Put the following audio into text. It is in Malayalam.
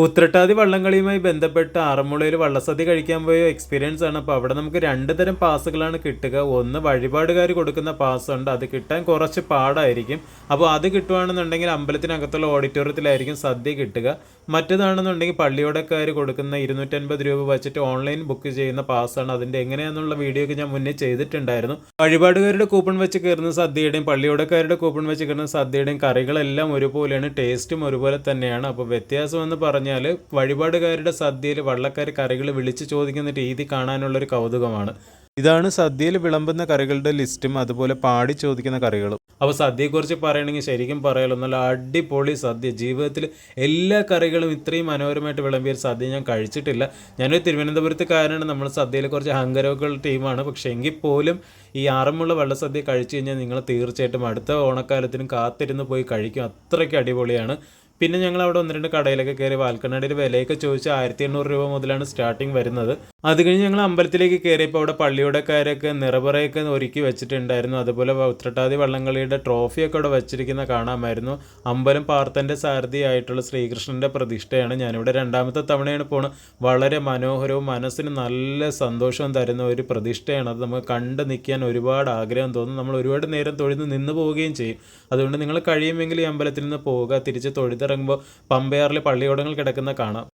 ഉത്രട്ടാതി വള്ളംകളിയുമായി ബന്ധപ്പെട്ട് ആറന്മുളയിൽ വള്ളസദ്യ കഴിക്കാൻ പോയ എക്സ്പീരിയൻസ് ആണ്. അപ്പോൾ അവിടെ നമുക്ക് രണ്ട് തരം പാസുകളാണ് കിട്ടുക. ഒന്ന് വഴിപാടുകാർ കൊടുക്കുന്ന പാസ് ഉണ്ട്, അത് കിട്ടാൻ കുറച്ച് പാടായിരിക്കും. അപ്പോൾ അത് കിട്ടുകയാണെന്നുണ്ടെങ്കിൽ അമ്പലത്തിനകത്തുള്ള ഓഡിറ്റോറിയത്തിലായിരിക്കും സദ്യ കിട്ടുക. മറ്റേതാണെന്നുണ്ടെങ്കിൽ പള്ളിയോടക്കാർ കൊടുക്കുന്ന 250 രൂപ വെച്ചിട്ട് ഓൺലൈൻ ബുക്ക് ചെയ്യുന്ന പാസ്സാണ്. അതിൻ്റെ എങ്ങനെയാണെന്നുള്ള വീഡിയോ ഒക്കെ ഞാൻ മുന്നേ ചെയ്തിട്ടുണ്ടായിരുന്നു. വഴിപാടുകാരുടെ കൂപ്പൺ വെച്ച് കയറുന്ന സദ്യയുടെയും പള്ളിയോടക്കാരുടെ കൂപ്പൺ വെച്ച് കയറുന്ന സദ്യയുടെയും കറികളെല്ലാം ഒരുപോലെയാണ്, ടേസ്റ്റും ഒരുപോലെ തന്നെയാണ്. അപ്പോൾ വ്യത്യാസം എന്ന് പറഞ്ഞാൽ വഴിപാടുകാരുടെ സദ്യയിൽ വള്ളക്കാർ കറികൾ വിളിച്ചു ചോദിക്കുന്ന രീതി കാണാനുള്ളൊരു കൗതുകമാണ്. ഇതാണ് സദ്യയിൽ വിളമ്പുന്ന കറികളുടെ ലിസ്റ്റും അതുപോലെ പാടി ചോദിക്കുന്ന കറികളും. അപ്പോൾ സദ്യയെക്കുറിച്ച് പറയുകയാണെങ്കിൽ ശരിക്കും പറയാലോ, നല്ല അടിപൊളി സദ്യ. ജീവിതത്തിൽ എല്ലാ കറികളും ഇത്രയും മനോഹരമായിട്ട് വിളമ്പിയ ഒരു സദ്യ ഞാൻ കഴിച്ചിട്ടില്ല. ഞാനൊരു തിരുവനന്തപുരത്തുകാരനാണ്, നമ്മൾ സദ്യയിൽ കുറച്ച് അഹങ്കാരമൊക്കെയുള്ള ടീമാണ്. പക്ഷേ എങ്കിൽ പോലും ഈ ആറന്മുള വള്ളസദ്യ കഴിച്ചു കഴിഞ്ഞാൽ നിങ്ങൾ തീർച്ചയായിട്ടും അടുത്ത ഓണക്കാലത്തിനും കാത്തിരുന്ന് പോയി കഴിക്കും. അത്രയ്ക്ക് അടിപൊളിയാണ്. പിന്നെ ഞങ്ങൾ അവിടെ 1-2 കടയിലൊക്കെ കയറി വാൽക്കണ്ണാടിയിൽ വിലയൊക്കെ ചോദിച്ച് 1800 രൂപ മുതലാണ് സ്റ്റാർട്ടിങ് വരുന്നത്. അത് കഴിഞ്ഞ് ഞങ്ങൾ അമ്പലത്തിലേക്ക് കയറിയപ്പോൾ അവിടെ പള്ളിയോടക്കാരൊക്കെ നിറപറയൊക്കെ ഒരുക്കി വെച്ചിട്ടുണ്ടായിരുന്നു. അതുപോലെ ഉത്രട്ടാതി വള്ളംകളിയുടെ ട്രോഫിയൊക്കെ അവിടെ വെച്ചിരിക്കുന്ന കാണാമായിരുന്നു. അമ്പലം പാർത്തൻ്റെ സാരഥിയായിട്ടുള്ള ശ്രീകൃഷ്ണൻ്റെ പ്രതിഷ്ഠയാണ്. ഞാനിവിടെ 2ാമത്തെ തവണയാണ് പോണത്. വളരെ മനോഹരവും മനസ്സിന് നല്ല സന്തോഷവും തരുന്ന ഒരു പ്രതിഷ്ഠയാണ്. അത് നമുക്ക് കണ്ട് നിൽക്കാൻ ഒരുപാട് ആഗ്രഹം തോന്നും. നമ്മൾ ഒരുപാട് നേരം തൊഴുത് നിന്ന് പോവുകയും ചെയ്യും. അതുകൊണ്ട് നിങ്ങൾ കഴിയുമെങ്കിൽ ഈ അമ്പലത്തിൽ നിന്ന് പോവുക. തിരിച്ച് തൊഴുതിറങ്ങുമ്പോൾ പമ്പയാറിലെ പള്ളിയോടങ്ങൾ കിടക്കുന്ന കാണാം.